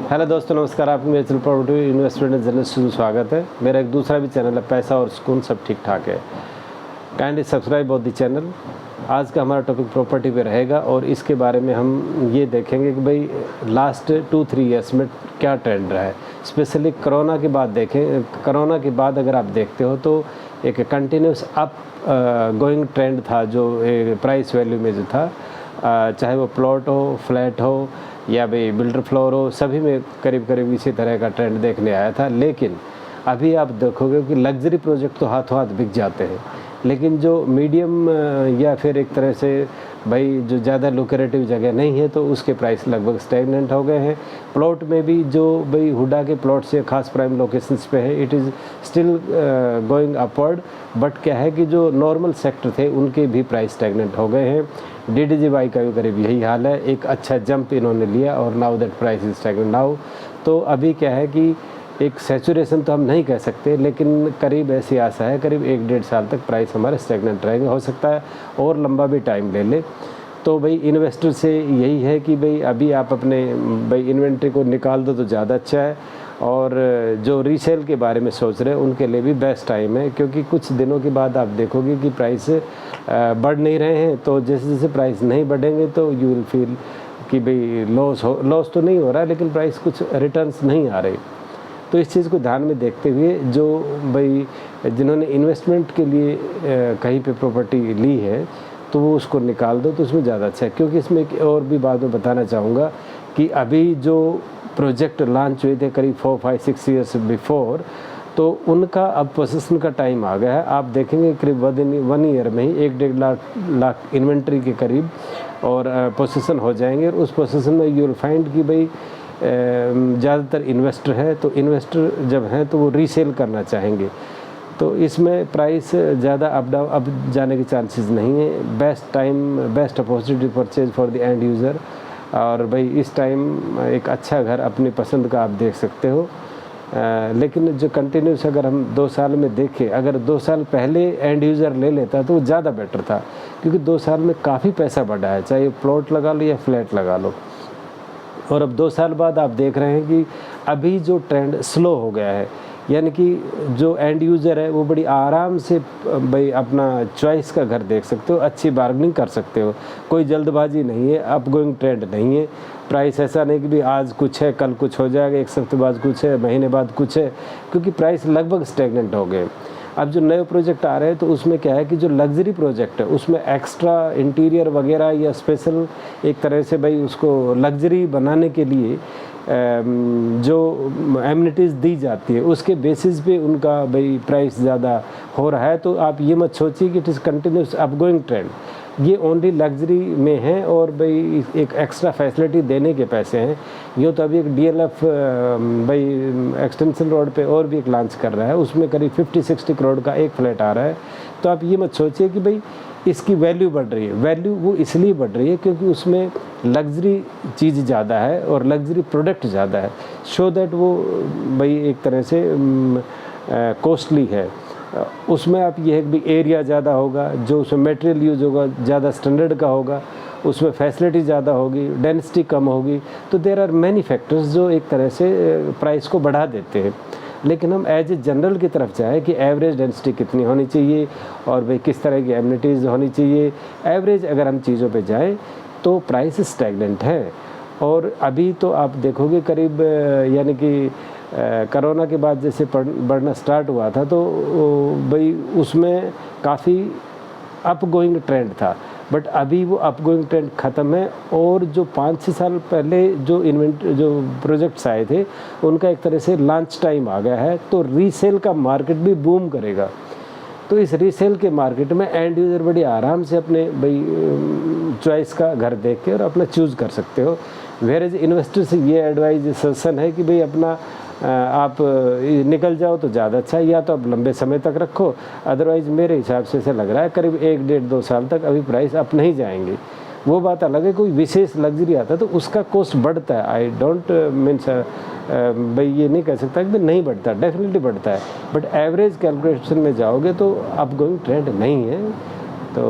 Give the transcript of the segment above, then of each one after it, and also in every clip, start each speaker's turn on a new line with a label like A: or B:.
A: Hello दोस्तों, नमस्कार। आपको मेरे चैनल प्रॉपर्टी इन्वेस्टमेंट जर्नलिस्ट से स्वागत है। मेरा एक दूसरा भी चैनल है, पैसा और सुकून सब ठीक ठाक है। Kindly subscribe both the channel. आज का हमारा टॉपिक प्रॉपर्टी पे रहेगा और इसके बारे में हम ये देखेंगे कि भाई लास्ट 2-3 ईयर्स में क्या ट्रेंड रहा है। स्पेशली कोरोना के बाद देखें, कोरोना के बाद अगर आप देखते हो तो एक कंटिन्यूस अप गोइंग ट्रेंड था जो प्राइस वैल्यू में जो था, चाहे वो प्लॉट हो, फ्लैट हो या भाई बिल्डर फ्लोर हो, सभी में करीब करीब इसी तरह का ट्रेंड देखने आया था। लेकिन अभी आप देखोगे कि लग्जरी प्रोजेक्ट तो हाथों हाथ बिक जाते हैं, लेकिन जो मीडियम या फिर एक तरह से भाई जो ज़्यादा लुक्रेटिव जगह नहीं है तो उसके प्राइस लगभग स्टैग्नेंट हो गए हैं। प्लॉट में भी जो भाई हुडा के प्लॉट से खास प्राइम लोकेशंस पे है, it is still going upward. But क्या है कि जो नॉर्मल सेक्टर थे उनके भी प्राइस स्टैग्नेंट हो गए हैं। DDGY का भी करीब यही हाल है, एक अच्छा जंप इन्होंने लिया और now that price is stagnant now. तो अभी क्या है कि एक सैचुरेशन तो हम नहीं कह सकते, लेकिन करीब ऐसी आशा है करीब 1-1.5 साल तक प्राइस हमारे स्टैग्नेंट रहेंगे। हो सकता है और लंबा भी टाइम ले ले। तो भाई इन्वेस्टर से यही है कि भाई अभी आप अपने भाई इन्वेंट्री को निकाल दो तो ज़्यादा अच्छा है, और जो रीसेल के बारे में सोच रहे हैं उनके लिए भी बेस्ट टाइम है, क्योंकि कुछ दिनों के बाद आप देखोगे कि प्राइस बढ़ नहीं रहे हैं। तो जैसे जैसे प्राइस नहीं बढ़ेंगे तो यू विल फील कि भाई लॉस तो नहीं हो रहा, लेकिन प्राइस कुछ रिटर्न्स नहीं आ रहे। तो इस चीज़ को ध्यान में देखते हुए जो भाई जिन्होंने इन्वेस्टमेंट के लिए कहीं पे प्रॉपर्टी ली है तो वो उसको निकाल दो तो उसमें ज़्यादा अच्छा है। क्योंकि इसमें एक और भी बात मैं बताना चाहूँगा कि अभी जो प्रोजेक्ट लॉन्च हुए थे करीब 4-5-6 ईयर्स बिफोर, तो उनका अब पोजीशन का टाइम आ गया है। आप देखेंगे करीब 1 ईयर में ही 1-1.5 लाख इन्वेंट्री के करीब और पोजीशन हो जाएंगे। और उस पोजीशन में यू विल फाइंड कि भाई ज़्यादातर इन्वेस्टर है, तो इन्वेस्टर जब हैं तो वो रीसेल करना चाहेंगे। तो इसमें प्राइस ज़्यादा अप जाने के चांसेस नहीं है। Best time, best opportunity purchase for the end user. और भाई इस टाइम एक अच्छा घर अपनी पसंद का आप देख सकते हो। लेकिन जो कंटिन्यूस अगर हम 2 साल में देखें, अगर 2 साल पहले एंड यूज़र ले लेता तो वो ज़्यादा बेटर था, क्योंकि 2 साल में काफ़ी पैसा बढ़ा है, चाहे प्लॉट लगा लो या फ्लैट लगा लो। और अब 2 साल बाद आप देख रहे हैं कि अभी जो ट्रेंड स्लो हो गया है, यानी कि जो एंड यूज़र है वो बड़ी आराम से भाई अपना चॉइस का घर देख सकते हो, अच्छी बार्गेनिंग कर सकते हो। कोई जल्दबाजी नहीं है, अप गोइंग ट्रेंड नहीं है। प्राइस ऐसा नहीं कि भी आज कुछ है कल कुछ हो जाएगा, 1 हफ्ते बाद कुछ है, महीने बाद कुछ है, क्योंकि प्राइस लगभग स्टैग्नेंट हो गए। अब जो नए प्रोजेक्ट आ रहे हैं तो उसमें क्या है कि जो लग्जरी प्रोजेक्ट है उसमें एक्स्ट्रा इंटीरियर वगैरह या स्पेशल एक तरह से भाई उसको लग्जरी बनाने के लिए जो एमिनिटीज़ दी जाती है उसके बेसिस पे उनका भाई प्राइस ज़्यादा हो रहा है। तो आप ये मत सोचिए कि इट इज़ कंटिन्यूस अपगोइंग ट्रेंड, ये ओनली लग्जरी में है और भाई एक एक्स्ट्रा फैसिलिटी देने के पैसे हैं। यूँ तो अभी एक DLF भाई एक्सटेंशन रोड पे और भी एक लॉन्च कर रहा है, उसमें करीब 50-60 करोड़ का एक फ्लैट आ रहा है। तो आप ये मत सोचिए कि भाई इसकी वैल्यू बढ़ रही है। वैल्यू वो इसलिए बढ़ रही है क्योंकि उसमें लग्जरी चीज़ ज़्यादा है और लग्जरी प्रोडक्ट ज़्यादा है, सो दैट वो भाई एक तरह से कॉस्टली है। उसमें आप ये है कि भी एरिया ज़्यादा होगा, जो उसमें मटेरियल यूज़ होगा ज़्यादा स्टैंडर्ड का होगा, उसमें फैसिलिटी ज़्यादा होगी, डेंसिटी कम होगी। तो देयर आर मैनी फैक्टर्स जो एक तरह से प्राइस को बढ़ा देते हैं। लेकिन हम एज ए जनरल की तरफ जाए कि एवरेज डेंसिटी कितनी होनी चाहिए और भाई किस तरह की एमिनिटीज़ होनी चाहिए, एवरेज अगर हम चीज़ों पे जाएं तो प्राइस स्टैग्नेंट है। और अभी तो आप देखोगे करीब यानी कि कोरोना के बाद जैसे बढ़ना स्टार्ट हुआ था तो भाई उसमें काफ़ी अप गोइंग ट्रेंड था, बट अभी वो अप गोइंग ट्रेंड ख़त्म है। और जो 5-6 साल पहले जो प्रोजेक्ट्स आए थे उनका एक तरह से लॉन्च टाइम आ गया है, तो रीसेल का मार्केट भी बूम करेगा। तो इस रीसेल के मार्केट में एंड यूज़र बड़ी आराम से अपने भाई चॉइस का घर देख के और अपना चूज़ कर सकते हो। वेरेज इन्वेस्टर से ये एडवाइस सजेशन है कि भाई अपना आप निकल जाओ तो ज़्यादा अच्छा है, या तो आप लंबे समय तक रखो। अदरवाइज़ मेरे हिसाब से ऐसा लग रहा है करीब 1-1.5-2 साल तक अभी प्राइस अप नहीं जाएंगे। वो बात अलग है, कोई विशेष लग्जरी आता है तो उसका कॉस्ट बढ़ता है। आई डोंट मीन्स भाई ये नहीं कह सकता कि नहीं बढ़ता, डेफिनेटली बढ़ता है, बट एवरेज कैलकुलेशन में जाओगे तो अप गोइंग ट्रेंड नहीं है। तो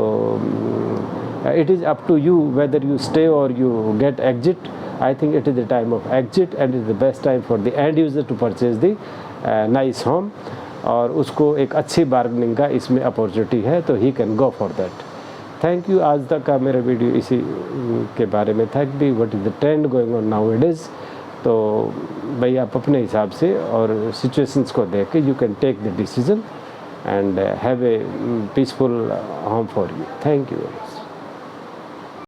A: it is up to you whether you stay और you get exit. I think it is the time of exit and it is the best time for the end user to purchase the nice home, और उसको एक अच्छी bargaining का इसमें opportunity है, तो he can go for that. Thank you. आज तक का मेरा वीडियो इसी के बारे में था कि what is the trend going on now it is. तो भाई आप अपने हिसाब से और सिचुएशंस को देख के you can take the decision and have a peaceful home for you. Thank you.